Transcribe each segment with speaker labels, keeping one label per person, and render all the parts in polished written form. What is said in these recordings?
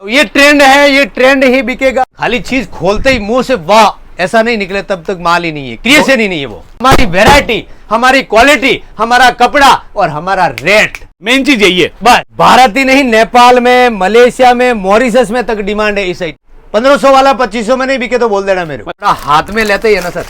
Speaker 1: ये ट्रेंड है, ये ट्रेंड ही बिकेगा। खाली चीज खोलते ही मुंह से वाह ऐसा नहीं निकले तब तक माल ही नहीं है, क्रिएशन ही नहीं है। वो हमारी वैरायटी, हमारी क्वालिटी, हमारा कपड़ा और हमारा रेट,
Speaker 2: मेन चीज यही है।
Speaker 1: बस भारत ही नहीं, नेपाल में, मलेशिया में, मॉरिशस में तक डिमांड है इस साइड। 1500 वाला 2500 में नहीं बिके तो बोल देना मेरे को। हाथ में लेते ही है ना सर,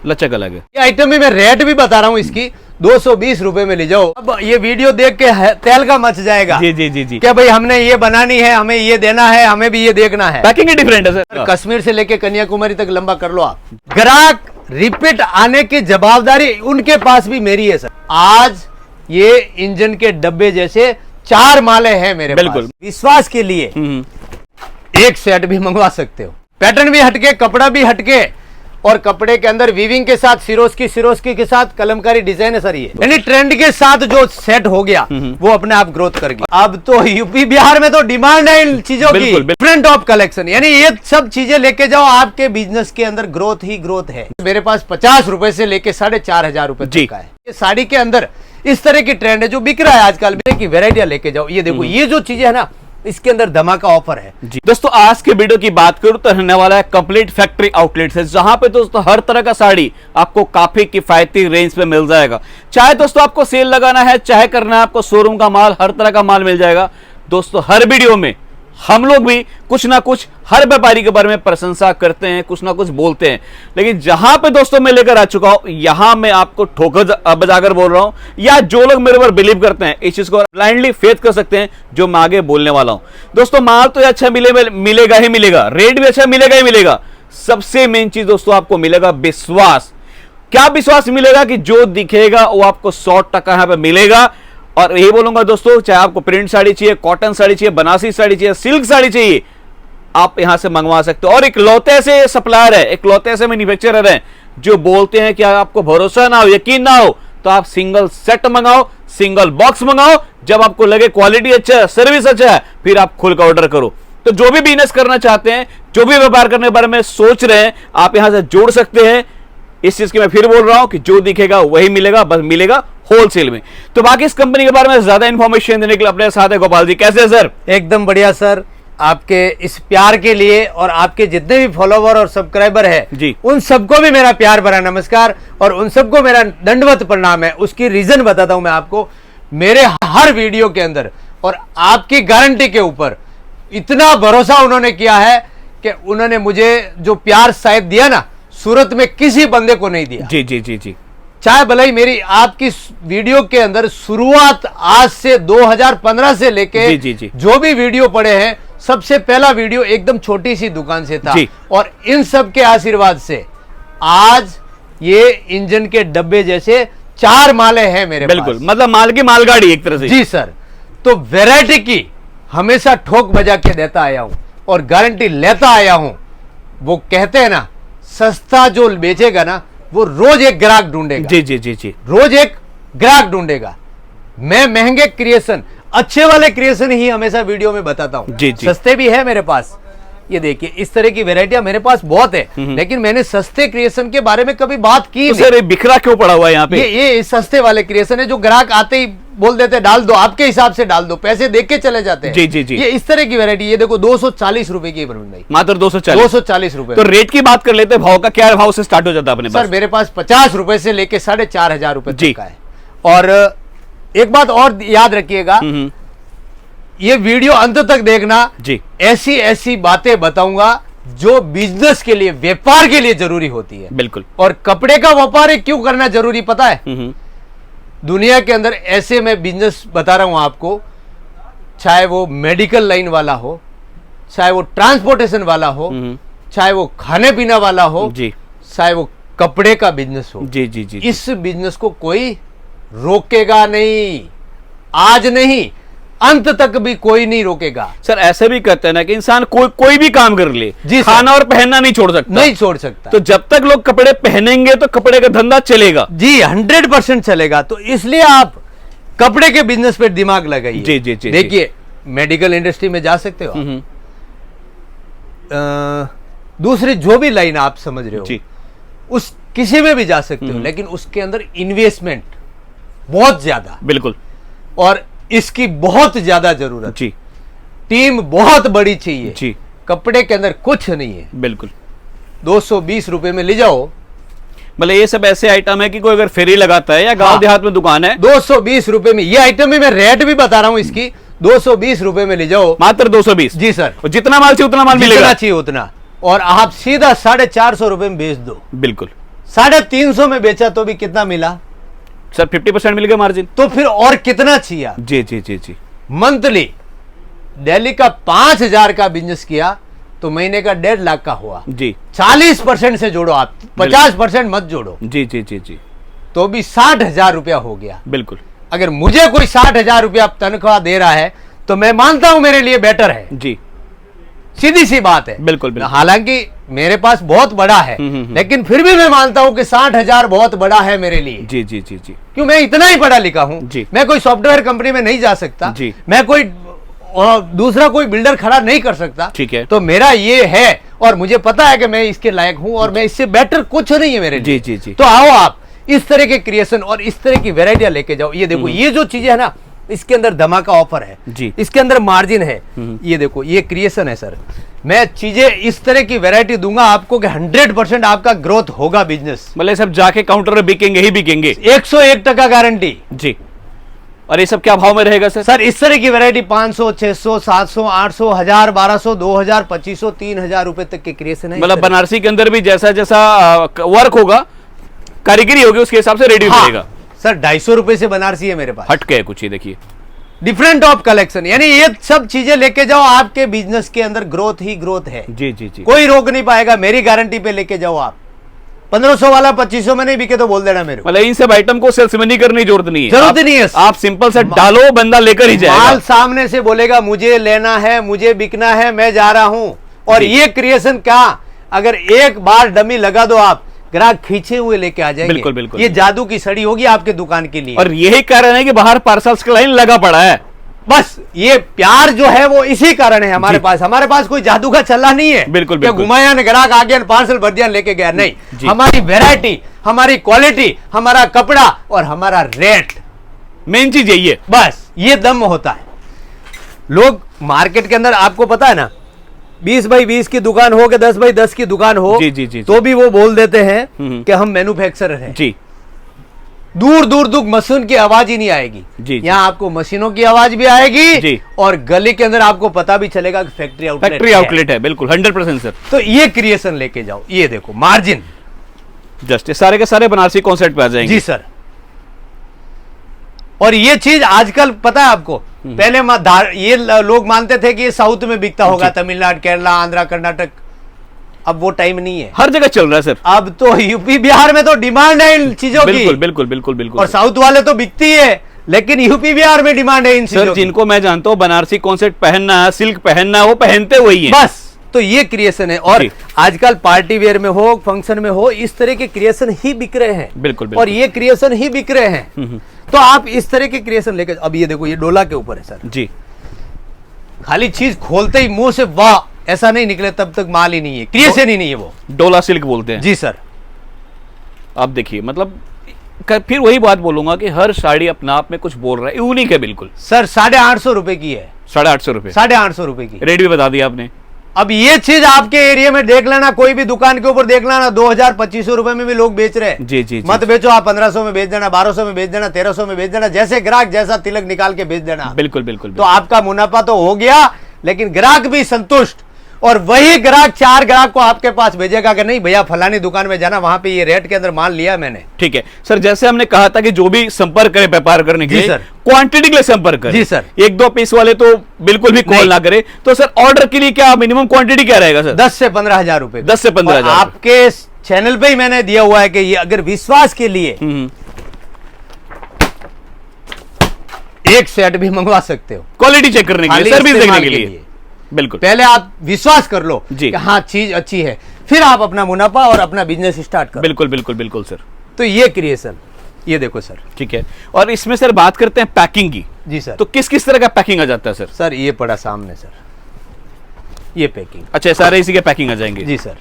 Speaker 2: लचक अलग है।
Speaker 1: ये आइटम भी मैं रेट भी बता रहा हूँ इसकी 220 रुपए में ले जाओ। अब ये वीडियो देख के तेल का मच जाएगा
Speaker 2: जी जी जी जी।
Speaker 1: क्या भाई हमने ये बनानी है, हमें ये देना है, हमें भी ये देखना है।
Speaker 2: पैकिंग ही डिफरेंट है सर।
Speaker 1: कश्मीर से लेके कन्याकुमारी तक लंबा कर लो आप। ग्राहक रिपीट आने की जवाबदारी उनके पास भी मेरी है सर। आज ये इंजन के डब्बे जैसे 4 माले हैं मेरे
Speaker 2: बिल्कुल
Speaker 1: पास। विश्वास के लिए एक सेट भी मंगवा सकते हो। पैटर्न भी हटके, कपड़ा भी हटके, और कपड़े के अंदर वीविंग के साथ सिरोस्की के साथ कलमकारी डिजाइन है सर। ये यानी ट्रेंड के साथ जो सेट हो गया वो अपने आप ग्रोथ कर गया। अब तो यूपी बिहार में तो डिमांड है इन चीजों की, डिफरेंट ऑफ कलेक्शन। यानी ये सब चीजें लेके जाओ, आपके बिजनेस के अंदर ग्रोथ ही ग्रोथ है। मेरे पास 50 रुपए से लेके 4500 रुपए तक का है। ये साड़ी के अंदर इस तरह की ट्रेंड है जो बिक रहा है आजकल की वैरायटियां लेके जाओ। ये देखो ये जो चीजें है ना, इसके अंदर धमाका ऑफर है
Speaker 2: जी। दोस्तों आज के वीडियो की बात करूं तो रहने वाला है कंप्लीट फैक्ट्री आउटलेट से, जहां पे दोस्तों हर तरह का साड़ी आपको काफी किफायती रेंज पे मिल जाएगा। चाहे दोस्तों आपको सेल लगाना है, चाहे करना है आपको शोरूम का माल, हर तरह का माल मिल जाएगा। दोस्तों हर वीडियो में हम लोग भी कुछ ना कुछ हर व्यापारी के बारे में प्रशंसा करते हैं, कुछ ना कुछ बोलते हैं, लेकिन जहां पे दोस्तों मैं लेकर आ चुका हूं, यहां मैं आपको ठोकर बजाकर बोल रहा हूं, या जो लोग मेरे ऊपर बिलीव करते हैं इस चीज को ब्लाइंडली फेथ कर सकते हैं जो मैं आगे बोलने वाला हूं। दोस्तों माल तो अच्छा मिलेगा ही मिलेगा, रेट भी अच्छा मिलेगा ही मिलेगा। सबसे मेन चीज दोस्तों आपको मिलेगा विश्वास। क्या विश्वास मिलेगा कि जो दिखेगा वो आपको 100% यहां पर मिलेगा। और ये बोलूंगा दोस्तों, चाहे आपको प्रिंट साड़ी चाहिए, कॉटन साड़ी चाहिए, बनारसी साड़ी चाहिए, सिल्क साड़ी चाहिए, आप यहां से मंगवा सकते हो। और इकलौते ऐसे सप्लायर है, इकलौते ऐसे मैन्युफैक्चरर हैं जो बोलते हैं कि आपको भरोसा ना हो, यकीन ना हो तो आप सिंगल सेट मंगाओ, सिंगल बॉक्स मंगाओ। जब आपको लगे क्वालिटी अच्छा है, सर्विस अच्छा है, फिर आप खुल का ऑर्डर करो। तो जो भी बिजनेस करना चाहते हैं, जो भी व्यापार करने के बारे में सोच रहे हैं, आप यहां से जोड़ सकते हैं। इस चीज की मैं फिर बोल रहा हूं कि जो दिखेगा वही मिलेगा, बस मिलेगा होलसेल में। तो बाकी इस कंपनी के बारे में ज्यादा इंफॉर्मेशन देने के लिए अपने साथ है गोपाल जी। कैसे है सर?
Speaker 1: एकदम बढ़िया सर। आपके इस प्यार के लिए और आपके जितने भी फॉलोवर और सब्सक्राइबर है
Speaker 2: जी,
Speaker 1: उन सबको भी मेरा प्यार भरा नमस्कार और उन सबको मेरा दंडवत प्रणाम है। उसकी रीजन बताता हूं मैं आपको। मेरे हर वीडियो के अंदर और आपकी गारंटी के ऊपर इतना भरोसा उन्होंने किया है कि उन्होंने मुझे जो प्यार शायद दिया ना, सूरत में किसी बंदे को नहीं दिया।
Speaker 2: जी जी जी जी।
Speaker 1: चाहे भले ही मेरी आपकी वीडियो के अंदर शुरुआत आज से 2015 से लेके जो भी वीडियो पड़े हैं, सबसे पहला वीडियो एकदम छोटी सी दुकान से था। और इन सब के आशीर्वाद से आज ये इंजन के डब्बे जैसे 4 माले हैं मेरे पास।
Speaker 2: बिल्कुल, मतलब माल की मालगाड़ी एक तरह से।
Speaker 1: जी सर। तो वैरायटी की हमेशा ठोक बजा के देता आया हूं और गारंटी लेता आया हूं। वो कहते हैं ना, सस्ता जो बेचेगा ना वो रोज एक ग्राहक ढूंढेगा।
Speaker 2: जी जी जी जी,
Speaker 1: रोज एक ग्राहक ढूंढेगा। मैं महंगे क्रिएशन, अच्छे वाले क्रिएशन ही हमेशा वीडियो में बताता हूं।
Speaker 2: जी जी।
Speaker 1: सस्ते भी है मेरे पास। ये देखिए इस तरह की वैरायटियां मेरे पास बहुत है, लेकिन मैंने सस्ते क्रिएशन के बारे में कभी बात की
Speaker 2: तो सर ये बिखरा क्यों पड़ा हुआ है यहाँ पे?
Speaker 1: ये सस्ते वाले क्रिएशन है जो ग्राहक आते ही बोल देते डाल दो, आपके हिसाब से डाल दो, पैसे देख के चले जाते हैं।
Speaker 2: जी जी जी।
Speaker 1: ये इस तरह की वैरायटी, ये देखो 240 रुपए की भाई,
Speaker 2: मात्र 240
Speaker 1: रुपए।
Speaker 2: तो रेट की बात कर लेते हैं, भाव का क्या भाव से स्टार्ट हो जाता है अपने पास?
Speaker 1: सर मेरे पास 50 रुपए से लेके 4500 रुपए तक का है। और एक बात और याद रखिएगा, ये वीडियो अंत तक देखना जी। ऐसी ऐसी बातें बताऊंगा जो बिजनेस के लिए, व्यापार के लिए जरूरी होती है।
Speaker 2: बिल्कुल।
Speaker 1: और कपड़े का व्यापार क्यों करना जरूरी पता है? दुनिया के अंदर ऐसे मैं बिजनेस बता रहा हूं आपको, चाहे वो मेडिकल लाइन वाला हो, चाहे वो ट्रांसपोर्टेशन वाला हो, चाहे वो खाने पीने वाला हो जी, चाहे वो कपड़े का बिजनेस हो जी जी जी, इस बिजनेस को कोई रोकेगा नहीं। आज नहीं, अंत तक भी कोई नहीं रोकेगा।
Speaker 2: सर ऐसे भी कहते हैं ना कि इंसान कोई भी काम कर ले, खाना और पहनना नहीं छोड़ सकता।
Speaker 1: नहीं छोड़ सकता।
Speaker 2: तो जब तक लोग कपड़े पहनेंगे तो कपड़े का धंधा चलेगा
Speaker 1: जी, 100% चलेगा। तो इसलिए आप कपड़े के बिजनेस पे दिमाग लगाइए।
Speaker 2: जी जी जी।
Speaker 1: देखिए मेडिकल इंडस्ट्री में जा सकते हो, दूसरी जो भी लाइन आप समझ रहे हो जी, उस किसी में भी जा सकते हो, लेकिन उसके अंदर इन्वेस्टमेंट बहुत ज्यादा।
Speaker 2: बिल्कुल।
Speaker 1: और इसकी बहुत ज्यादा जरूरत
Speaker 2: जी।
Speaker 1: टीम बहुत बड़ी चाहिए
Speaker 2: जी
Speaker 1: कपड़े के अंदर कुछ नहीं है।
Speaker 2: बिल्कुल।
Speaker 1: 220 रुपए में ले जाओ।
Speaker 2: मतलब ये सब ऐसे आइटम है कि कोई अगर फेरी लगाता है या गांव
Speaker 1: हाँ।
Speaker 2: देहात में दुकान है
Speaker 1: 220 रुपए में ये आइटम में मैं रेट भी बता रहा हूं इसकी, 220 रुपए में ले जाओ
Speaker 2: मात्र 220।
Speaker 1: जी सर,
Speaker 2: और जितना माल चाहिए उतना माल
Speaker 1: जितना
Speaker 2: मिलेगा।
Speaker 1: चाहिए उतना, और आप सीधा 450 रुपए में बेच दो।
Speaker 2: बिल्कुल
Speaker 1: 350 में बेचा तो भी कितना मिला
Speaker 2: सर, 50% मिल गया मार्जिन।
Speaker 1: तो फिर और कितना चाहिए आप?
Speaker 2: जी जी जी जी।
Speaker 1: मंथली दिल्ली का 5000 का बिजनेस किया तो महीने का 1.5 लाख का हुआ।
Speaker 2: जी
Speaker 1: 40% से जोड़ो आप, 50% मत जोड़ो,
Speaker 2: जी जी जी जी
Speaker 1: तो भी 60,000 रुपया हो गया।
Speaker 2: बिल्कुल।
Speaker 1: अगर मुझे कोई 60,000 रुपया तनख्वाह दे रहा है तो मैं मानता हूं मेरे लिए बेटर है,
Speaker 2: जी
Speaker 1: सीधी सी बात है।
Speaker 2: बिल्कुल बिल्कुल।
Speaker 1: हालांकि मेरे पास बहुत बड़ा है, लेकिन फिर भी मैं मानता हूं कि 60,000 बहुत बड़ा है मेरे लिए।
Speaker 2: जी जी जी जी
Speaker 1: क्यों? मैं इतना ही पढ़ा लिखा हूं
Speaker 2: जी।
Speaker 1: मैं कोई सॉफ्टवेयर कंपनी में नहीं जा सकता
Speaker 2: जी।
Speaker 1: मैं कोई दूसरा कोई बिल्डर खड़ा नहीं कर सकता।
Speaker 2: ठीक है।
Speaker 1: तो मेरा ये है और मुझे पता है कि मैं इसके लायक हूं और मैं इससे बेटर कुछ नहीं है मेरे लिए।
Speaker 2: जी जी जी।
Speaker 1: तो आओ आप इस तरह के क्रिएशन और इस तरह की वेराइटियां लेके जाओ। ये देखो ये जो चीजें है ना, इसके अंदर धमाका ऑफर है
Speaker 2: जी।
Speaker 1: इसके अंदर मार्जिन है। ये देखो ये क्रिएशन है सर, मैं चीजें इस तरह की वैरायटी दूंगा आपको कि 100% आपका ग्रोथ होगा बिजनेस।
Speaker 2: मतलब सब जाके काउंटर में बिकेंगे ही बिकेंगे।
Speaker 1: 101% गारंटी
Speaker 2: जी। और ये सब क्या भाव में रहेगा सर?
Speaker 1: सर इस तरह की वैरायटी 500, 600, 700, 800, 1000, 1200, 2000, 2500, 3000 रुपए तक के क्रिएशन है।
Speaker 2: मतलब बनारसी के अंदर भी जैसा जैसा वर्क होगा, कारीगरी होगी, उसके हिसाब से रेडी हो जाएगा।
Speaker 1: सर 250 रुपए से बनारसी है मेरे पास।
Speaker 2: हट के कुछ ही देखिए,
Speaker 1: डिफरेंट ऑफ कलेक्शन, यानी ये सब चीजें लेके जाओ, आपके बिजनेस के अंदर ग्रोथ ही ग्रोथ है।
Speaker 2: जी जी जी।
Speaker 1: कोई रोक नहीं पाएगा, मेरी गारंटी पे लेके जाओ आप। 1500 वाला 2500 में नहीं बिके तो बोल देना मेरे को।
Speaker 2: मतलब इन सब आइटम को सेल्समैनी करने की जरूरत नहीं है।
Speaker 1: जरूरत नहीं है।
Speaker 2: आप सिंपल से डालो, बंदा लेकर ही जाएगा।
Speaker 1: माल सामने से बोलेगा मुझे लेना है, मुझे बिकना है, मैं जा रहा हूं। और ये क्रिएशन क्या, अगर एक बार डमी लगा दो आप, ग्राहक खींचे हुए लेके आ जाएंगे।
Speaker 2: बिल्कुल बिल्कुल।
Speaker 1: ये जादू की सड़ी होगी आपके दुकान के लिए।
Speaker 2: और यही कारण है कि बाहर पार्सल्स का लाइन लगा पड़ा है।
Speaker 1: बस ये प्यार जो है वो इसी कारण है हमारे पास कोई जादू का चला नहीं है।
Speaker 2: बिल्कुल
Speaker 1: कि
Speaker 2: बिल्कुल।
Speaker 1: घुमाया ने ग्राहक आ गया, पार्सल भर दिया, लेके गया, नहीं। हमारी वैरायटी, हमारी क्वालिटी, हमारा कपड़ा और हमारा रेट,
Speaker 2: मेन चीज यही है।
Speaker 1: बस ये दम होता है। लोग मार्केट के अंदर आपको पता है ना, 20 बाई 20 की दुकान हो कि 10 बाई 10 की दुकान हो,
Speaker 2: जी, जी, जी,
Speaker 1: तो भी वो बोल देते हैं कि हम मैन्युफैक्चरर हैं।
Speaker 2: जी।
Speaker 1: दूर दूर दूर मशीन की आवाज ही नहीं आएगी।
Speaker 2: जी।
Speaker 1: यहाँ आपको मशीनों की आवाज भी आएगी
Speaker 2: जी।
Speaker 1: और गली के अंदर आपको पता भी चलेगा कि फैक्ट्री
Speaker 2: आउटलेट है। बिल्कुल 100% सर।
Speaker 1: तो ये क्रिएशन लेके जाओ। ये देखो मार्जिन,
Speaker 2: जस्ट सारे के सारे बनारसी कॉन्सेप्ट पे आ जाएंगे।
Speaker 1: जी सर। और ये चीज आजकल पता है आपको, पहले ये लोग मानते थे कि ये साउथ में बिकता होगा, तमिलनाडु, केरला, आंध्रा, कर्नाटक। अब वो टाइम नहीं है,
Speaker 2: हर जगह चल रहा है सर।
Speaker 1: अब तो यूपी बिहार में तो डिमांड है इन चीजों की।
Speaker 2: बिल्कुल बिल्कुल बिल्कुल बिल्कुल।
Speaker 1: और साउथ वाले तो बिकती है, लेकिन यूपी बिहार में डिमांड है इन चीजों
Speaker 2: सर
Speaker 1: की।
Speaker 2: जिनको मैं जानता हूँ बनारसी कॉन्सेप्ट पहनना है, सिल्क पहनना है, वो पहनते वही है।
Speaker 1: बस तो ये क्रिएशन है। और आजकल पार्टी वेयर में हो, फंक्शन में हो, इस तरह के क्रिएशन ही बिक रहे हैं।
Speaker 2: बिल्कुल बिल्कुल।
Speaker 1: और ये क्रिएशन ही बिक रहे हैं। तो आप इस तरह के क्रिएशन लेकर, अब ये देखो ये डोला के ऊपर है सर।
Speaker 2: जी।
Speaker 1: खाली चीज खोलते ही मुंह से वाह ऐसा नहीं निकले तब तक माल ही नहीं है, क्रिएशन ही नहीं है वो।
Speaker 2: डोला सिल्क बोलते हैं।
Speaker 1: जी सर।
Speaker 2: आप देखिए, मतलब फिर वही बात बोलूंगा कि हर साड़ी अपने आप में कुछ बोल रहा है, यूनिक है बिल्कुल।
Speaker 1: सर 850 रुपए की है।
Speaker 2: 850 रुपए।
Speaker 1: 850 रुपए की
Speaker 2: रेट भी बता दिया आपने।
Speaker 1: अब ये चीज आपके एरिया में देख लेना, कोई भी दुकान के ऊपर देख लेना, 2000-2500 रुपए में भी लोग बेच रहे हैं।
Speaker 2: जी जी।
Speaker 1: मत बेचो आप, 1500 में बेच देना, 1200 में बेच देना, 1300 में बेच देना, जैसे ग्राहक जैसा तिलक निकाल के बेच देना।
Speaker 2: बिल्कुल बिल्कुल।
Speaker 1: तो आपका मुनाफा तो हो गया, लेकिन ग्राहक भी संतुष्ट। और वही ग्राहक 4 ग्राहक को आपके पास भेजेगा कि नहीं भैया फलानी दुकान में जाना, वहां पे ये रेट के अंदर माल लिया मैंने।
Speaker 2: ठीक है सर, जैसे हमने कहा था कि जो भी संपर्क करे व्यापार करने के
Speaker 1: जी
Speaker 2: लिए,
Speaker 1: सर।
Speaker 2: क्वांटिटी के लिए संपर्क करे।
Speaker 1: जी सर।
Speaker 2: 1-2 पीस वाले तो बिल्कुल भी कॉल ना करे। तो सर ऑर्डर के लिए क्या मिनिमम क्वांटिटी क्या रहेगा सर?
Speaker 1: 10 से 15,000 रुपए।
Speaker 2: 10 से 15,000।
Speaker 1: आपके चैनल पे ही मैंने दिया हुआ है कि ये अगर विश्वास के लिए एक सेट भी मंगवा सकते हो,
Speaker 2: क्वालिटी चेक करने के लिए, सर्विस देखने के लिए। बिल्कुल।
Speaker 1: पहले आप विश्वास कर लो
Speaker 2: जी।
Speaker 1: कि हाँ चीज अच्छी है, फिर आप अपना मुनाफा और अपना बिजनेस स्टार्ट करो।
Speaker 2: बिल्कुल बिल्कुल बिल्कुल सर।
Speaker 1: तो ये क्रिएशन, ये देखो सर।
Speaker 2: ठीक है। और इसमें सर बात करते हैं पैकिंग की।
Speaker 1: जी सर।
Speaker 2: तो किस किस तरह का पैकिंग आ जाता है सर?
Speaker 1: सर ये पड़ा सामने सर, ये पैकिंग।
Speaker 2: अच्छा, सारे इसी के पैकिंग आ जाएंगे।
Speaker 1: जी सर।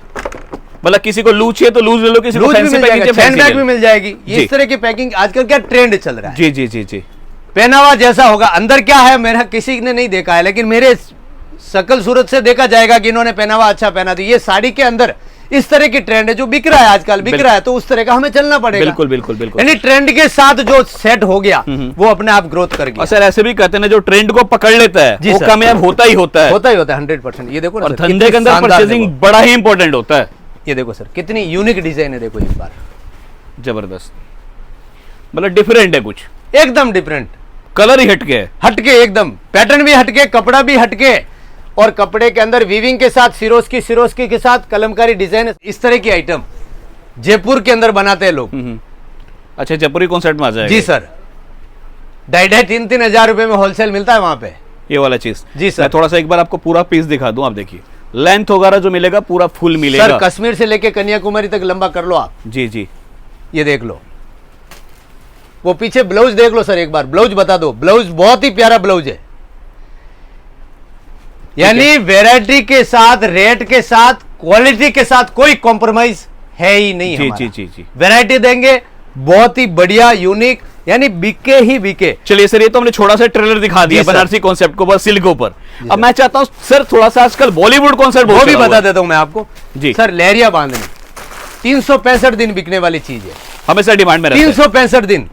Speaker 2: मतलब किसी को लूज चाहिए तो लूज ले लो, किसी को
Speaker 1: लूज भी
Speaker 2: फैंसी
Speaker 1: मिल
Speaker 2: पैकिंग
Speaker 1: जाएगा,
Speaker 2: चाहिए
Speaker 1: चैन बैग भी
Speaker 2: फैंसी
Speaker 1: मिल जाएगी।
Speaker 2: जी।
Speaker 1: इस तरह की पैकिंग आजकल क्या ट्रेंड चल रहा है।
Speaker 2: जी जी जी जी।
Speaker 1: पहनावा जैसा होगा, अंदर क्या है मेरा किसी ने नहीं देखा है, लेकिन मेरे सकल सूरत से देखा जाएगा कि इन्होंने पहनावा अच्छा पहना दिया। ये साड़ी के अंदर इस तरह की ट्रेंड है जो बिक रहा है, आजकल बिक रहा है, तो उस तरह का हमें चलना पड़ेगा।
Speaker 2: बिल्कुल बिल्कुल बिल्कुल।
Speaker 1: यानी ट्रेंड के साथ जो सेट हो गया वो अपने आप ग्रोथ कर गया।
Speaker 2: और सर ऐसे भी कहते हैं ना, जो ट्रेंड को पकड़ लेता है वो कामयाब होता ही होता है।
Speaker 1: होता ही होता है 100%। ये देखो ना,
Speaker 2: और धंधे के अंदर परचेजिंग बड़ा ही इंपॉर्टेंट होता है।
Speaker 1: ये देखो सर कितनी यूनिक डिजाइन है, देखो एक बार,
Speaker 2: जबरदस्त, मतलब डिफरेंट है, कुछ
Speaker 1: एकदम डिफरेंट,
Speaker 2: कलर ही हटके है,
Speaker 1: हटके एकदम, पैटर्न भी हटके, कपड़ा भी हटके, और कपड़े के अंदर वीविंग के साथ सिरोस्की के साथ कलमकारी डिजाइन। इस तरह की आइटम जयपुर के अंदर बनाते हैं लोग।
Speaker 2: अच्छा, जयपुरी कॉन्सेप्ट में आ जाएगा।
Speaker 1: जी सर, 2,500-3,000 हजार रुपए में होलसेल मिलता है वहां पे,
Speaker 2: ये वाला चीज।
Speaker 1: जी सर।
Speaker 2: मैं थोड़ा सा एक बार आपको पूरा पीस दिखा दूं, आप देखिए लेंथ वगैरह जो मिलेगा पूरा फुल मिलेगा
Speaker 1: सर। कश्मीर से लेके कन्याकुमारी तक लंबा कर लो आप।
Speaker 2: जी जी,
Speaker 1: ये देख लो, वो पीछे ब्लाउज देख लो सर, एक बार ब्लाउज बता दो। ब्लाउज बहुत ही प्यारा ब्लाउज है, यानी वैरायटी के साथ, रेट के साथ, क्वालिटी के साथ कोई कॉम्प्रोमाइज है ही नहीं।
Speaker 2: जी जी जी जी,
Speaker 1: वैरायटी देंगे बहुत ही बढ़िया, यूनिक, यानी बिके ही बिके।
Speaker 2: चलिए सर, ये तो हमने छोटा सा ट्रेलर दिखा दिया बनारसी कॉन्सेप्ट को ऊपर, सिल्क ऊपर। अब मैं चाहता हूं सर थोड़ा सा आजकल बॉलीवुड कॉन्सेप्ट
Speaker 1: वो भी बता देता हूं मैं आपको।
Speaker 2: जी
Speaker 1: सर, लहरिया बांधनी 365 दिन बिकने वाली चीज है,
Speaker 2: हमेशा डिमांड में रहता है।
Speaker 1: 365 दिन।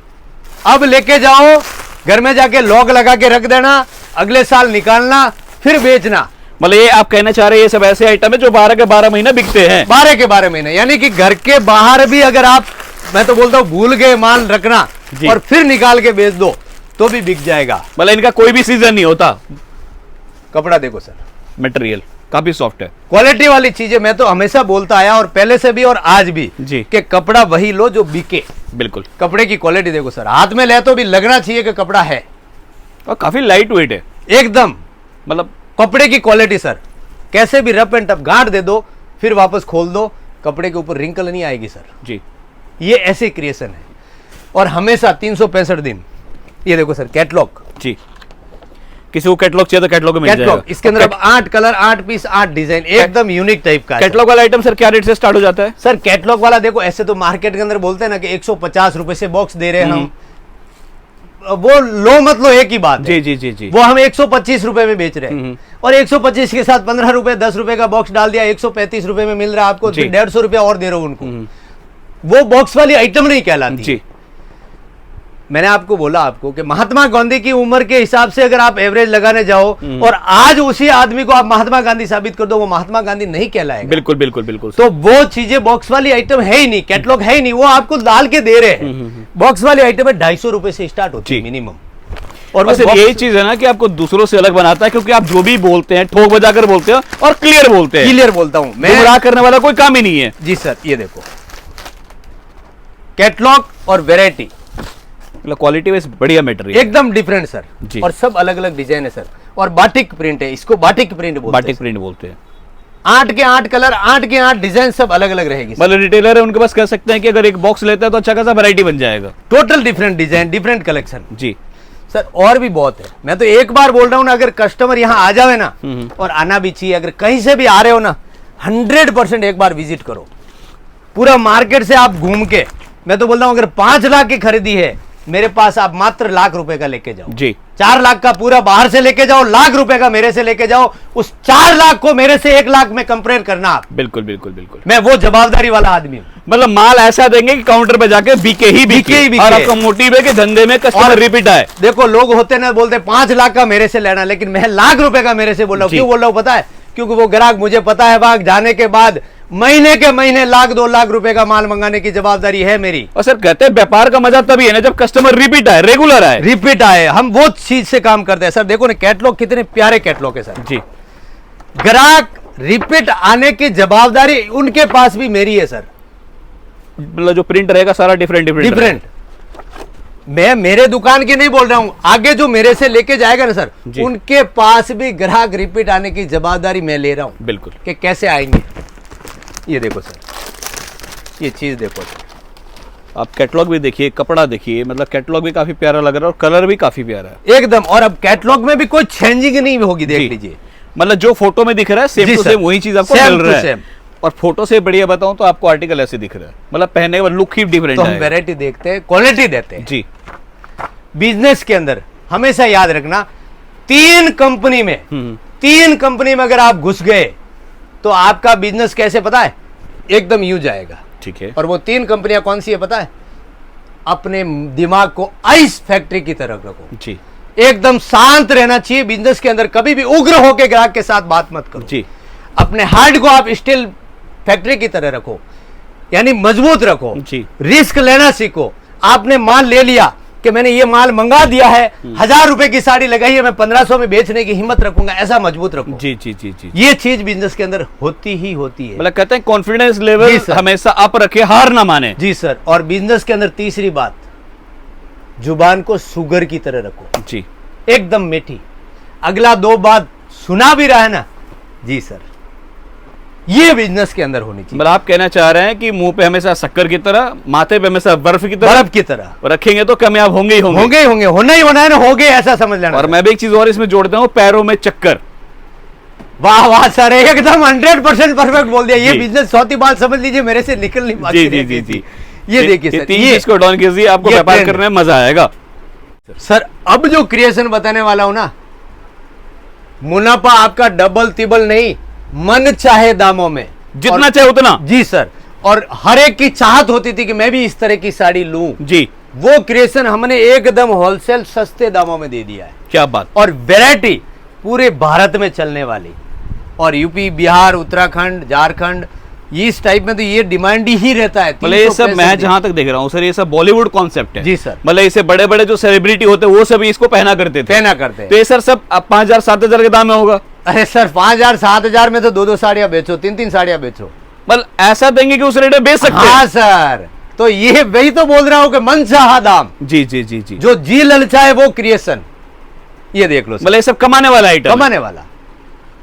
Speaker 1: अब लेके जाओ, घर में जाके लॉक लगा के रख देना, अगले साल निकालना, फिर बेचना।
Speaker 2: मतलब ये आप कहना चाह रहे हैं ये सब ऐसे आइटम है जो 12 के 12 महीने बिकते हैं।
Speaker 1: 12 के 12 महीने, यानी कि घर के बाहर भी अगर आप, मैं तो बोलता हूं, भूल गए माल रखना और फिर निकाल के बेच दो तो भी बिक जाएगा।
Speaker 2: मतलब इनका कोई भी सीजन नहीं होता।
Speaker 1: कपड़ा देखो सर,
Speaker 2: मटेरियल काफी सॉफ्ट है,
Speaker 1: क्वालिटी वाली चीजें मैं तो हमेशा बोलता आया, और पहले से भी और आज भी,
Speaker 2: जी,
Speaker 1: कि कपड़ा वही लो जो बिके।
Speaker 2: बिल्कुल।
Speaker 1: कपड़े की क्वालिटी देखो सर, हाथ में ले तो भी लगना चाहिए कि कपड़ा है,
Speaker 2: और काफी लाइट वेट है
Speaker 1: एकदम।
Speaker 2: मतलब
Speaker 1: कपड़े की क्वालिटी सर, कैसे भी रफ एंड टफ गांठ दे दो, फिर वापस खोल दो, कपड़े के ऊपर रिंकल नहीं आएगी सर।
Speaker 2: जी,
Speaker 1: ये ऐसे क्रिएशन है, और हमेशा 365 दिन। ये देखो सर, कैटलॉग।
Speaker 2: जी, किसी को कैटलॉग चाहिए तो कैटलॉग में मिल जाएगा।
Speaker 1: इसके अंदर अब 8 कलर, 8 पीस, 8 डिजाइन, एकदम यूनिक टाइप का।
Speaker 2: कैटलॉग वाला आइटम सर क्या रेट से स्टार्ट हो जाता है?
Speaker 1: सर कैटलॉग वाला देखो, ऐसे तो मार्केट के अंदर बोलते हैं ना कि 150 रुपए से बॉक्स दे रहे हैं हम, वो लो मत लो, एक ही बात है।
Speaker 2: जी जी जी जी,
Speaker 1: वो हम 125 रुपए में बेच रहे हैं, और 125 के साथ 15 रुपए, 10 रुपए का बॉक्स डाल दिया, 135 रुपए में मिल रहा है आपको, 150 रुपया और दे रहे हो उनको। वो बॉक्स वाली आइटम नहीं कहलाती।
Speaker 2: जी,
Speaker 1: मैंने आपको बोला आपको कि महात्मा गांधी की उम्र के हिसाब से अगर आप एवरेज लगाने जाओ और आज उसी आदमी को आप महात्मा गांधी साबित कर दो, वो महात्मा गांधी नहीं कहलाएगा।
Speaker 2: बिल्कुल बिल्कुल बिल्कुल।
Speaker 1: तो वो चीजें बॉक्स वाली आइटम है ही नहीं, कैटलॉग है ही नहीं, वो आपको डाल के दे रहे हैं। बॉक्स वाली आइटम है 250 रुपए से स्टार्ट होती है मिनिमम।
Speaker 2: और बस यही चीज है ना कि आपको दूसरों से अलग बनाता है, क्योंकि आप जो भी बोलते हैं ठोक बजाकर बोलते हैं और क्लियर बोलते हैं।
Speaker 1: क्लियर बोलता हूं मैं,
Speaker 2: गुमराह करने वाला कोई काम ही नहीं है।
Speaker 1: जी सर, ये देखो कैटलॉग और वेराइटी,
Speaker 2: मतलब क्वालिटी वाइज बढ़िया मटेरियल,
Speaker 1: एकदम डिफरेंट सर, और सब अलग अलग डिजाइन है सर, और बाटिक प्रिंट है, इसको बाटिक प्रिंट बोलते हैं।
Speaker 2: बाटिक प्रिंट बोलते हैं।
Speaker 1: 8 के 8 कलर, 8 के 8 डिजाइन, सब अलग अलग रहेगी।
Speaker 2: मतलब रिटेलर है उनके पास कह सकते हैं कि अगर एक बॉक्स लेता है तो अच्छा खासा वैरायटी बन जाएगा।
Speaker 1: Total different design, different collection.
Speaker 2: जी
Speaker 1: सर, और भी बहुत है। मैं तो एक बार बोल रहा हूं ना, अगर कस्टमर यहाँ आ जावे ना, और आना भी चाहिए, अगर कहीं से भी आ रहे हो ना, 100% एक बार विजिट करो। पूरा मार्केट से आप घूम के, मैं तो बोलता हूं अगर 5 लाख की खरीदी है मेरे पास, आप मात्र लाख रुपए का लेके जाओ।
Speaker 2: जी,
Speaker 1: 4 लाख का पूरा बाहर से लेके जाओ, लाख रुपए का मेरे से लेके जाओ, उस 4 लाख को मेरे से 1 लाख में कंपेयर करना आप।
Speaker 2: बिल्कुल बिल्कुल बिल्कुल,
Speaker 1: मैं वो जवाबदारी वाला आदमी हूं।
Speaker 2: मतलब माल ऐसा देंगे कि काउंटर पे जाके बिके ही बिके, और आपका मोटिव है कि धंधे में कस्टमर रिपीट आए।
Speaker 1: देखो लोग होते ना, बोलते 5 लाख का मेरे से लेना, लेकिन मैं लाख रुपए का मेरे से बोल रहा हूं। क्यों बोल रहा हूं पता है? क्योंकि वो ग्राहक मुझे पता है, वहां जाने के बाद महीने के महीने लाख 2 लाख रुपए का माल मंगाने की जवाबदारी है मेरी।
Speaker 2: और सर कहते हैं व्यापार का मजा तभी है ना जब कस्टमर रिपीट आए, रेगुलर आए।
Speaker 1: रिपीट आए, हम वो चीज से काम करते हैं सर। देखो ना कैटलॉग, कितने प्यारे कैटलॉग है सर।
Speaker 2: जी,
Speaker 1: ग्राहक रिपीट आने की जवाबदारी उनके पास भी मेरी है सर।
Speaker 2: मतलब जो प्रिंट रहेगा सारा डिफरेंट
Speaker 1: डिफरेंट। मैं मेरे दुकान की नहीं बोल रहा हूं, आगे जो मेरे से लेके जाएगा ना सर, उनके पास भी ग्राहक रिपीट आने की जवाबदारी मैं ले रहा हूं।
Speaker 2: बिल्कुल,
Speaker 1: कि कैसे आएंगे। ये देखो सर, ये चीज देखो सर,
Speaker 2: आप कैटलॉग भी देखिए, कपड़ा देखिए, मतलब कैटलॉग भी काफी प्यारा लग रहा है और कलर भी काफी प्यारा है
Speaker 1: एकदम। और अब कैटलॉग में भी कोई चेंजिंग नहीं होगी, देख लीजिए।
Speaker 2: मतलब जो फोटो में दिख रहा है सेम टू सेम वही चीज आपको मिल रहा है। और फोटो से बढ़िया बताऊं तो आपको आर्टिकल ऐसे दिख रहा है, मतलब पहने का लुक ही डिफरेंट है।
Speaker 1: तो हम वैरायटी देखते हैं, क्वालिटी देते हैं।
Speaker 2: जी,
Speaker 1: बिजनेस के अंदर हमेशा याद रखना, 3 कंपनी में 3 कंपनी में अगर आप घुस गए तो आपका बिजनेस कैसे पता है, एकदम यूं जाएगा।
Speaker 2: ठीक है।
Speaker 1: और वो 3 कंपनियां कौन सी है पता है? अपने दिमाग को आइस फैक्ट्री की तरह रखो
Speaker 2: जी,
Speaker 1: एकदम शांत रहना चाहिए बिजनेस के अंदर, कभी भी उग्र होकर ग्राहक के साथ बात मत करो
Speaker 2: जी।
Speaker 1: अपने हार्ट को आप स्टील फैक्ट्री की तरह रखो, यानी मजबूत रखो
Speaker 2: जी।
Speaker 1: रिस्क लेना सीखो। आपने माल ले लिया कि मैंने ये माल मंगा दिया है, 1000 रुपए की साड़ी लगाई है, मैं 1500 में बेचने की हिम्मत रखूंगा, ऐसा मजबूत रखो।
Speaker 2: जी जी जी जी।
Speaker 1: ये चीज बिजनेस के अंदर होती ही होती है।
Speaker 2: मतलब कहते हैं कॉन्फिडेंस
Speaker 1: जी
Speaker 2: लेवल
Speaker 1: सर।
Speaker 2: हमेशा अप रखे, हार ना माने।
Speaker 1: जी सर। और बिजनेस के अंदर तीसरी बात, जुबान को शुगर की तरह रखो,
Speaker 2: जी,
Speaker 1: एकदम मीठी। अगला 2 बात सुना भी रहा है ना, जी सर, ये बिजनेस के अंदर होनी चाहिए।
Speaker 2: मतलब आप कहना चाह रहे हैं कि मुंह पे हमेशा शक्कर की तरह, माथे पे हमेशा बर्फ की तरह
Speaker 1: बर्फ की तरह
Speaker 2: रखेंगे तो कामयाब होंगे ही होंगे।
Speaker 1: होंगे ही होंगे, होना ही होना है ना, हो गए ऐसा समझ लेना।
Speaker 2: और मैं भी एक चीज और इसमें जोड़ता हूँ, पैरों में चक्कर।
Speaker 1: वाह वाह सर, एकदम 100% परफेक्ट बोल दिया। ये
Speaker 2: जी।
Speaker 1: बिजनेस चौथी बात समझ लीजिए मेरे से निकल नहीं पाती।
Speaker 2: जी जी जी जी।
Speaker 1: ये देखिए सर,
Speaker 2: तीन चीज को डाउन कीजिए, आपको
Speaker 1: ये
Speaker 2: व्यापार
Speaker 1: trend
Speaker 2: करने में मजा आएगा।
Speaker 1: सर अब जो क्रिएशन बताने वाला हूं ना, मुनाफा आपका डबल तिबल नहीं, मन चाहे दामों में,
Speaker 2: जितना चाहे उतना।
Speaker 1: जी सर। और हर एक की चाहत होती थी कि मैं भी इस तरह की साड़ी लूं,
Speaker 2: जी,
Speaker 1: वो क्रिएशन हमने एकदम होलसेल सस्ते दामों में दे दिया है।
Speaker 2: क्या बात।
Speaker 1: और वैरायटी पूरे भारत में चलने वाली, और यूपी, बिहार, उत्तराखंड, झारखंड, इस टाइप में तो ये डिमांड ही रहता है।
Speaker 2: मतलब ये सब मैं जहां तक देख रहा हूँ सर, ये सब बॉलीवुड कॉन्सेप्ट है।
Speaker 1: जी सर।
Speaker 2: मतलब इसे बड़े बड़े जो सेलिब्रिटी होते हैं वो सभी इसको पहना करते थे।
Speaker 1: पहना करते हैं।
Speaker 2: तो ये सर सब 5000 7000 के दाम में होगा।
Speaker 1: अरे सर 5000 7000 में तो 2-2 साड़ियां बेचो, 3-3 साड़ियां बेचो।
Speaker 2: मतलब ऐसा देंगे कि उस रेट में बेच सकते हैं।
Speaker 1: हाँ सर, तो ये वही तो बोल रहा हूं कि मन चाहा दाम,
Speaker 2: जी जी जी जी।
Speaker 1: जो जी ललचाए वो क्रिएशन। ये देख लो सर,
Speaker 2: मतलब ये सब कमाने वाला आइटम है।
Speaker 1: कमाने वाला।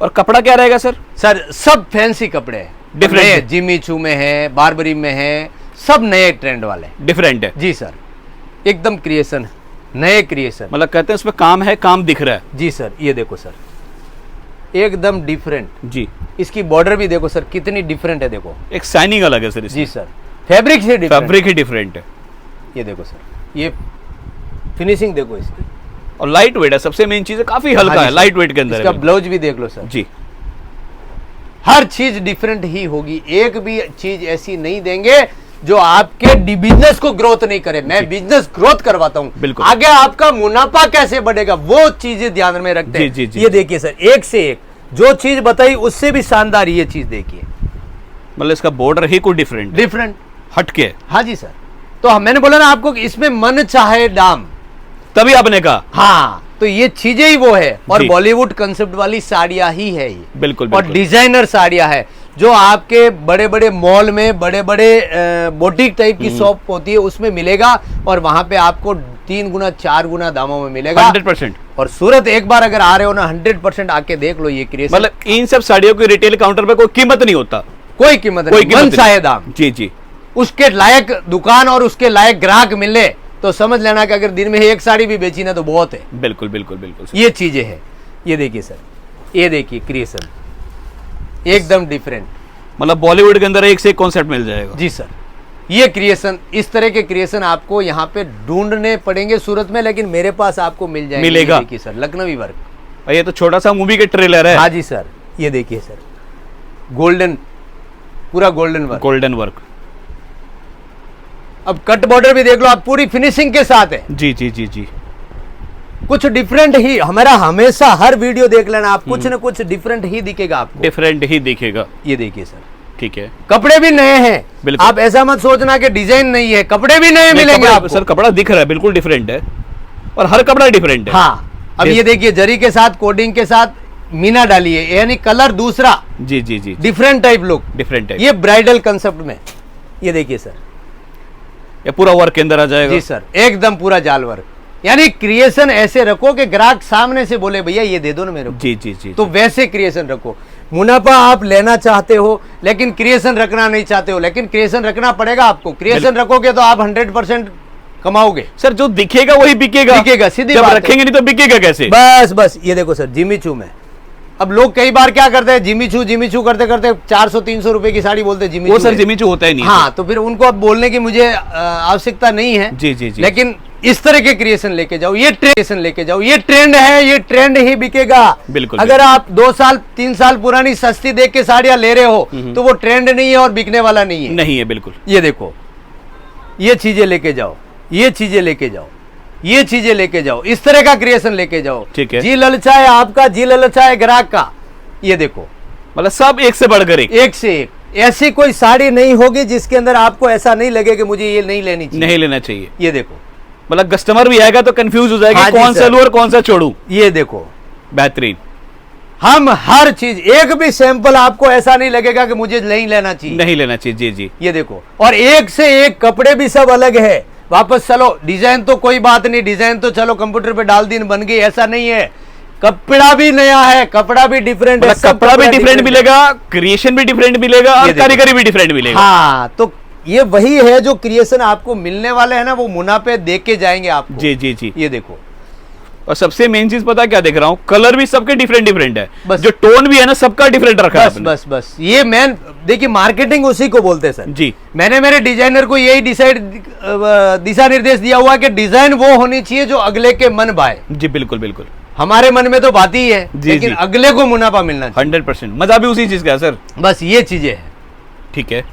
Speaker 2: और कपड़ा क्या रहेगा सर?
Speaker 1: सर सब फैंसी कपड़े हैं,
Speaker 2: Different
Speaker 1: नए,
Speaker 2: है।
Speaker 1: जिमी चू में है, बारबरी में है, सब नए ट्रेंड वाले।
Speaker 2: डिफरेंट है।
Speaker 1: जी सर, एकदम क्रिएशन, नए क्रिएशन।
Speaker 2: मतलब कहते हैं उसमें काम है, काम दिख रहा है।
Speaker 1: जी सर, ये देखो सर, एकदम डिफरेंट।
Speaker 2: जी,
Speaker 1: इसकी बॉर्डर भी देखो सर कितनी डिफरेंट है, देखो।
Speaker 2: एक शाइनिंग अलग है सर इसमें।
Speaker 1: जी सर, फैब्रिक से डिफरेंट।
Speaker 2: फैब्रिक ही डिफरेंट है।
Speaker 1: ये देखो सर, ये फिनिशिंग देखो इसकी,
Speaker 2: और लाइट वेट है, सबसे मेन चीज है, काफी हल्का
Speaker 1: हाँ
Speaker 2: है,
Speaker 1: जी
Speaker 2: लाइट
Speaker 1: सर।
Speaker 2: वेट के अंदर
Speaker 1: इसका
Speaker 2: है।
Speaker 1: ब्लाउज भी देख लो सर,
Speaker 2: जी,
Speaker 1: हर चीज डिफरेंट ही होगी। एक भी चीज ऐसी नहीं देंगे जो आपके बिजनेस को ग्रोथ नहीं करे। मैं बिजनेस ग्रोथ करवाता हूं,
Speaker 2: बिल्कुल।
Speaker 1: आगे आपका मुनाफा कैसे बढ़ेगा वो चीजें ध्यान में रखते हैं।
Speaker 2: जी, जी, जी,
Speaker 1: ये
Speaker 2: जी।
Speaker 1: देखिए सर, एक से एक जो चीज बताई उससे भी शानदार ये चीज देखिए,
Speaker 2: मतलब इसका बॉर्डर ही कुछ डिफरेंट,
Speaker 1: डिफरेंट।
Speaker 2: हटके।
Speaker 1: हाँ जी सर, तो मैंने बोला ना आपको कि इसमें मन चाहे दाम।
Speaker 2: तभी आपने कहा।
Speaker 1: हाँ, तो ये चीजें ही वो है। और
Speaker 2: जी।
Speaker 1: बॉलीवुड कंसेप्ट वाली साड़ियां ही है ये।
Speaker 2: बिल्कुल
Speaker 1: और
Speaker 2: बिल्कुल।
Speaker 1: डिजाइनर साड़ियां है जो आपके बड़े बड़े मॉल में, बड़े बड़े बोटिक टाइप की शॉप होती है उसमें मिलेगा, और वहां पे आपको 3 गुना 4 गुना दामों में मिलेगा।
Speaker 2: 100%।
Speaker 1: और सूरत एक बार अगर आ रहे हो ना, 100% आके देख लो ये क्रिएशन।
Speaker 2: मतलब इन सब साड़ियों की रिटेल काउंटर पे कोई कीमत नहीं होता।
Speaker 1: कोई कीमत
Speaker 2: कोई
Speaker 1: नहीं,
Speaker 2: कीमत
Speaker 1: मन
Speaker 2: नहीं।
Speaker 1: चाहे दाम।
Speaker 2: जी जी।
Speaker 1: उसके लायक दुकान और उसके लायक ग्राहक मिले तो समझ लेना कि अगर दिन में एक साड़ी भी बेची ना तो बहुत है।
Speaker 2: बिल्कुल बिल्कुल बिल्कुल सर।
Speaker 1: ये चीजें हैं। ये देखिए सर, ये देखिए क्रिएशन एकदम डिफरेंट।
Speaker 2: मतलब बॉलीवुड के अंदर एक से एक कॉन्सेप्ट मिल जाएगा।
Speaker 1: जी सर, ये क्रिएशन, इस तरह के क्रिएशन आपको यहाँ पे ढूंढने पड़ेंगे सूरत में, लेकिन मेरे पास आपको मिल जाएंगे।
Speaker 2: मिलेगा।
Speaker 1: ये देखिए सर, लखनवी वर्क।
Speaker 2: और ये तो छोटा सा मूवी के ट्रेलर है।
Speaker 1: हाँ जी सर, ये देखिए सर, गोल्डन, पूरा गोल्डन वर्क।
Speaker 2: Golden work.
Speaker 1: अब कट बॉर्डर भी देख लो आप, पूरी फिनिशिंग के साथ है।
Speaker 2: जी जी जी जी।
Speaker 1: कुछ डिफरेंट ही, हमारा हमेशा हर वीडियो देख लेना आप, कुछ न कुछ डिफरेंट ही दिखेगा आपको।
Speaker 2: डिफरेंट ही दिखेगा।
Speaker 1: ये देखिए सर,
Speaker 2: ठीक है।
Speaker 1: कपड़े भी नए हैं।
Speaker 2: बिल्कुल।
Speaker 1: आप ऐसा मत सोचना कि डिजाइन नहीं है, कपड़े भी नए मिलेंगे
Speaker 2: कपड़ा-
Speaker 1: आपको।
Speaker 2: सर कपड़ा दिख रहा है, बिल्कुल डिफरेंट है, और हर कपड़ा डिफरेंट है।
Speaker 1: हाँ, अब ये देखिए जरी के साथ, कोडिंग के साथ मीना डाली है, यानी कलर दूसरा,
Speaker 2: जी जी जी।
Speaker 1: Different type look.
Speaker 2: डिफरेंट है।
Speaker 1: ये ब्राइडल कंसेप्ट में, ये देखिए सर।
Speaker 2: ये पूरा वर्क के अंदर आ जाएगा।
Speaker 1: जी सर, एकदम पूरा जाल वर्क। यानी क्रिएशन ऐसे रखो कि ग्राहक सामने से बोले भैया ये दे दो ना मेरे को।
Speaker 2: जी जी जी।
Speaker 1: तो वैसे क्रिएशन रखो। मुनाफा आप लेना चाहते हो लेकिन क्रिएशन रखना नहीं चाहते हो, लेकिन क्रिएशन रखना पड़ेगा आपको। क्रिएशन रखोगे तो आप 100% कमाओगे।
Speaker 2: सर जो दिखेगा वही बिकेगा।
Speaker 1: बिकेगा, सीधी
Speaker 2: जब
Speaker 1: बात है।
Speaker 2: रखेंगे नहीं तो बिकेगा कैसे?
Speaker 1: बस बस, ये देखो सर, जिमी चू में अब लोग कई बार क्या करते हैं, जिमी चू करते करते 400-300 रुपए की साड़ी बोलते हैं
Speaker 2: वो सर जिमी चू होता ही नहीं है।
Speaker 1: हाँ, तो फिर उनको अब बोलने की मुझे आवश्यकता नहीं है।
Speaker 2: जी जी जी।
Speaker 1: लेकिन इस तरह के क्रिएशन लेके जाओ, ये ट्रेंड लेके जाओ, ये ट्रेंड है, ये ट्रेंड ही बिकेगा।
Speaker 2: बिल्कुल।
Speaker 1: अगर आप 2 साल 3 साल पुरानी सस्ती देख के साड़ियां ले रहे हो तो वो ट्रेंड नहीं है और बिकने वाला नहीं है।
Speaker 2: नहीं है, बिल्कुल।
Speaker 1: ये देखो, ये चीजें लेके जाओ, ये चीजें लेके जाओ, ये चीजें लेके जाओ, इस तरह का क्रिएशन लेके जाओ।
Speaker 2: ठीक है।
Speaker 1: जी ललचाए आपका, जी ललचाए ग्राहक का। ये देखो,
Speaker 2: मतलब सब एक से बढ़कर
Speaker 1: एक से एक। ऐसी कोई साड़ी नहीं होगी जिसके अंदर आपको ऐसा नहीं लगे कि मुझे ये नहीं लेनी चाहिए।
Speaker 2: नहीं लेना चाहिए।
Speaker 1: ये देखो,
Speaker 2: मतलब कस्टमर भी आएगा तो कंफ्यूज हो जाएगा,
Speaker 1: हाँ जी
Speaker 2: कौन सा
Speaker 1: सर।
Speaker 2: लूं और कौन सा छोड़ूं।
Speaker 1: ये देखो,
Speaker 2: बेहतरीन।
Speaker 1: हम हर चीज, एक भी सैंपल आपको ऐसा नहीं लगेगा कि मुझे नहीं लेना चाहिए।
Speaker 2: नहीं लेना चाहिए। जी जी।
Speaker 1: ये देखो, और एक से एक कपड़े भी सब अलग है। वापस चलो, डिजाइन तो कोई बात नहीं, डिजाइन तो चलो कंप्यूटर पे डाल दी बन गई, ऐसा नहीं है। कपड़ा भी नया है, कपड़ा भी डिफरेंट है,
Speaker 2: मतलब कपड़ा भी डिफरेंट मिलेगा, क्रिएशन भी डिफरेंट मिलेगा और कारीगरी भी डिफरेंट मिलेगा।
Speaker 1: हाँ, तो ये वही है जो क्रिएशन आपको मिलने वाले हैं ना, वो मुनाफे देख के जाएंगे आपको।
Speaker 2: जी जी जी।
Speaker 1: ये देखो,
Speaker 2: और सबसे मेन चीज पता क्या देख रहा हूँ, कलर भी सबके डिफरेंट डिफरेंट है,
Speaker 1: बस।
Speaker 2: जो टोन भी है ना सबका डिफरेंट रखा है
Speaker 1: बस
Speaker 2: आपने।
Speaker 1: बस बस, ये मैन देखिए, मार्केटिंग उसी को बोलते हैं सर
Speaker 2: जी।
Speaker 1: मैंने मेरे डिजाइनर को यही दिशा निर्देश दिया हुआ कि डिजाइन वो होनी चाहिए जो अगले के मन भाए।
Speaker 2: जी बिल्कुल बिल्कुल।
Speaker 1: हमारे मन में तो बात ही है,
Speaker 2: जी,
Speaker 1: लेकिन
Speaker 2: जी।
Speaker 1: अगले को मुनाफा मिलना चाहिए।
Speaker 2: 100% मजा भी उसी चीज का है सर।
Speaker 1: बस ये चीजें हैं।
Speaker 2: ठीक है।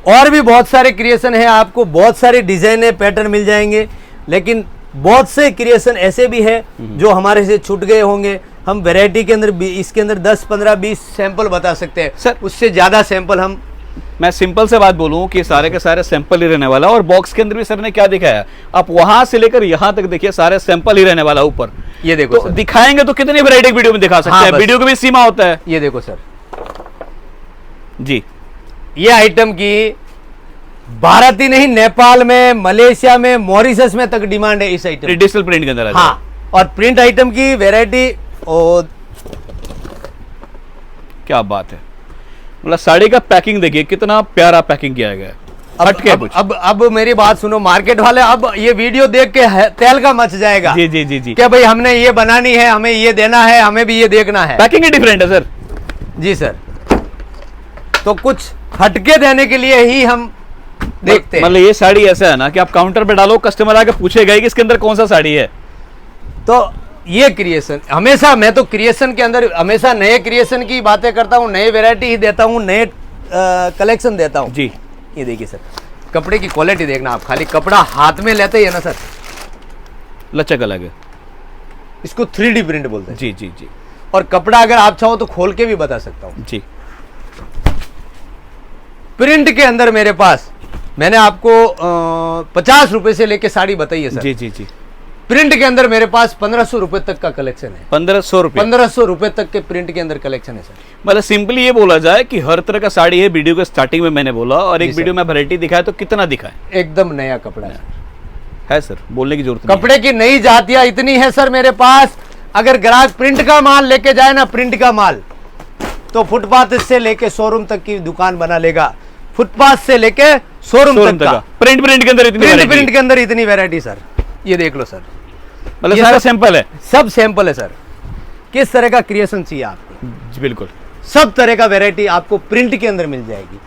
Speaker 1: और भी बहुत सारे क्रिएशन है, आपको बहुत सारे डिजाइन है, पैटर्न मिल जाएंगे, लेकिन बहुत से क्रिएशन ऐसे भी है जो हमारे से छूट गए होंगे। हम वैरायटी के अंदर इसके अंदर 10 15 20 सैंपल बता सकते हैं
Speaker 2: सर।
Speaker 1: उससे ज्यादा सैंपल हम।
Speaker 2: मैं सिंपल से बात बोलूं कि सारे के सारे सैंपल ही रहने वाला, और बॉक्स के अंदर भी सर ने क्या दिखाया, आप वहां से लेकर यहां तक देखिए सारे सैंपल ही रहने वाला ऊपर।
Speaker 1: ये देखो
Speaker 2: तो
Speaker 1: सर।
Speaker 2: दिखाएंगे तो कितनी वैरायटी वीडियो में दिखा सकते
Speaker 1: हाँ,
Speaker 2: हैं,
Speaker 1: बस।
Speaker 2: वीडियो की भी सीमा होता है।
Speaker 1: ये देखो सर,
Speaker 2: जी।
Speaker 1: ये आइटम की भारत ही नहीं, नेपाल में, मलेशिया में, मॉरिशस में तक डिमांड है इस आइटम।
Speaker 2: डिजिटल प्रिंट के अंदर आ
Speaker 1: हाँ, और प्रिंट आइटम की वैरायटी। और
Speaker 2: क्या बात है, मतलब साड़ी का पैकिंग देखिए कितना प्यारा पैकिंग किया गया है। हटके कुछ।
Speaker 1: अब मेरी बात सुनो, मार्केट वाले अब ये वीडियो देख के तेल का मच जाएगा।
Speaker 2: जी जी जी जी।
Speaker 1: क्या भाई, हमने ये बनानी है, हमें ये देना है, हमें भी ये देखना है।
Speaker 2: पैकिंग ही डिफरेंट है सर।
Speaker 1: जी सर, तो कुछ हटके देने के लिए ही हम देखते हैं।
Speaker 2: मतलब ये साड़ी ऐसा है ना कि आप काउंटर पे डालो, कस्टमर आके पूछेगा कि इसके अंदर कौन सा साड़ी है।
Speaker 1: तो ये क्रिएशन हमेशा, मैं तो क्रिएशन के अंदर हमेशा नए क्रिएशन की बातें करता हूँ, नए वैरायटी ही देता हूँ, नए कलेक्शन देता हूँ।
Speaker 2: जी।
Speaker 1: ये देखिए सर, कपड़े की क्वालिटी देखना आप, खाली कपड़ा हाथ में लेते ही है ना सर,
Speaker 2: लचक अलग है।
Speaker 1: इसको 3D प्रिंट बोलते हैं।
Speaker 2: जी जी जी
Speaker 1: और कपड़ा अगर आप चाहो तो खोल के भी बता सकता हूँ।
Speaker 2: जी।
Speaker 1: प्रिंट के अंदर मेरे पास, मैंने आपको 50 रुपए से लेके साड़ी बताई है सर।
Speaker 2: जी जी जी।
Speaker 1: प्रिंट के अंदर मेरे पास 1500 रुपए तक का कलेक्शन है।
Speaker 2: 1500 रुपए।
Speaker 1: 1500 रुपए तक के प्रिंट के अंदर कलेक्शन है सर।
Speaker 2: मतलब सिंपली ये बोला जाए कि हर तरह का साड़ी है, वीडियो के स्टार्टिंग में मैंने बोला, और एक
Speaker 1: जी
Speaker 2: वीडियो में वैरायटी दिखाया तो कितना दिखाए।
Speaker 1: एकदम नया कपड़ा
Speaker 2: है सर, बोलने की जरूरत नहीं है।
Speaker 1: कपड़े की नई जातियां इतनी है सर मेरे पास। अगर ग्राहक प्रिंट का माल लेके जाए ना, प्रिंट का माल, तो फुटपाथ से लेके शोरूम तक की दुकान बना लेगा। फुटपाथ से लेके शोरूम तक का
Speaker 2: प्रिंट के अंदर इतनी variety
Speaker 1: प्रिंट के अंदर इतनी वैरायटी सर। ये देख लो सर,
Speaker 2: मतलब
Speaker 1: ये
Speaker 2: सारा
Speaker 1: सब-
Speaker 2: सैंपल है।
Speaker 1: सब सैंपल है सर। किस तरह का क्रिएशन चाहिए आपको,
Speaker 2: जी बिल्कुल।
Speaker 1: सब तरह का वैरायटी आपको प्रिंट के अंदर मिल जाएगी।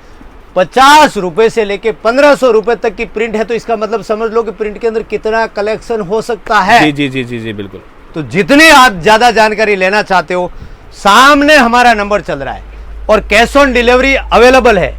Speaker 1: 50 रुपए से लेके 1500 रुपए तक की प्रिंट है, तो इसका मतलब समझ लो कि प्रिंट के अंदर कितना कलेक्शन हो सकता है।
Speaker 2: जी जी जी जी जी बिल्कुल।
Speaker 1: तो जितनी आप ज्यादा जानकारी लेना चाहते हो, सामने हमारा नंबर चल रहा है, और कैश ऑन डिलीवरी अवेलेबल है।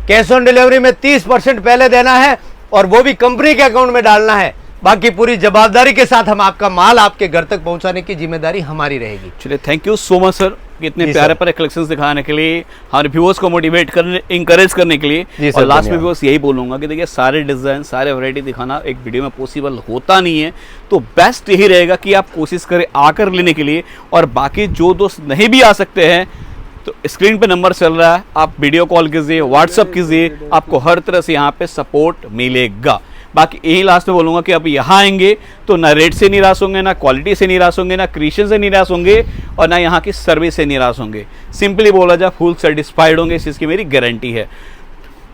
Speaker 1: कैश ऑन डिलीवरी में 30% पहले देना है, और वो भी कंपनी के अकाउंट में डालना है। बाकी पूरी जवाबदारी के साथ हम आपका माल आपके घर तक पहुंचाने की जिम्मेदारी हमारी रहेगी।
Speaker 2: चलिए, thank you so much sir, इतने
Speaker 1: जी
Speaker 2: प्यारे
Speaker 1: सर।
Speaker 2: प्यारे कलेक्शंस दिखाने के लिए, हमारे व्यूअर्स को मोटिवेट करने, इंकरेज करने के लिए।
Speaker 1: जी सर,
Speaker 2: और लास्ट में
Speaker 1: धन्यवाद।
Speaker 2: व्यूअर्स यही बोलूंगा कि देखिए सारे डिजाइन, सारे वैरायटी दिखाना एक वीडियो में पॉसिबल होता नहीं है, तो बेस्ट यही रहेगा कि आप कोशिश करें आकर लेने के लिए। और बाकी जो दोस्त नहीं भी आ सकते हैं, तो स्क्रीन पे नंबर चल रहा है, आप वीडियो कॉल कीजिए, व्हाट्सअप कीजिए, आपको हर तरह से यहाँ पे सपोर्ट मिलेगा। बाकी यही लास्ट में बोलूंगा कि आप यहाँ आएंगे तो ना रेट से निराश होंगे, ना क्वालिटी से निराश होंगे, ना क्रिएशन से निराश होंगे, और ना यहाँ की सर्विस से निराश होंगे। सिंपली बोला जाए फुल सेटिस्फाइड होंगे, इस चीज़ की मेरी गारंटी है।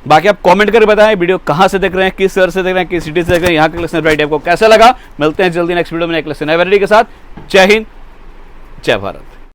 Speaker 2: बाकी आप कमेंट करके बताएं वीडियो कहाँ से देख रहे हैं, किस शहर से देख रहे हैं, किस सिटी से देख रहे हैं, यहाँ का कलेक्शन वैरायटी आपको कैसा लगा। मिलते हैं जल्दी नेक्स्ट वीडियो में नए कलेक्शन नए वैरायटी के साथ। जय हिंद, जय भारत।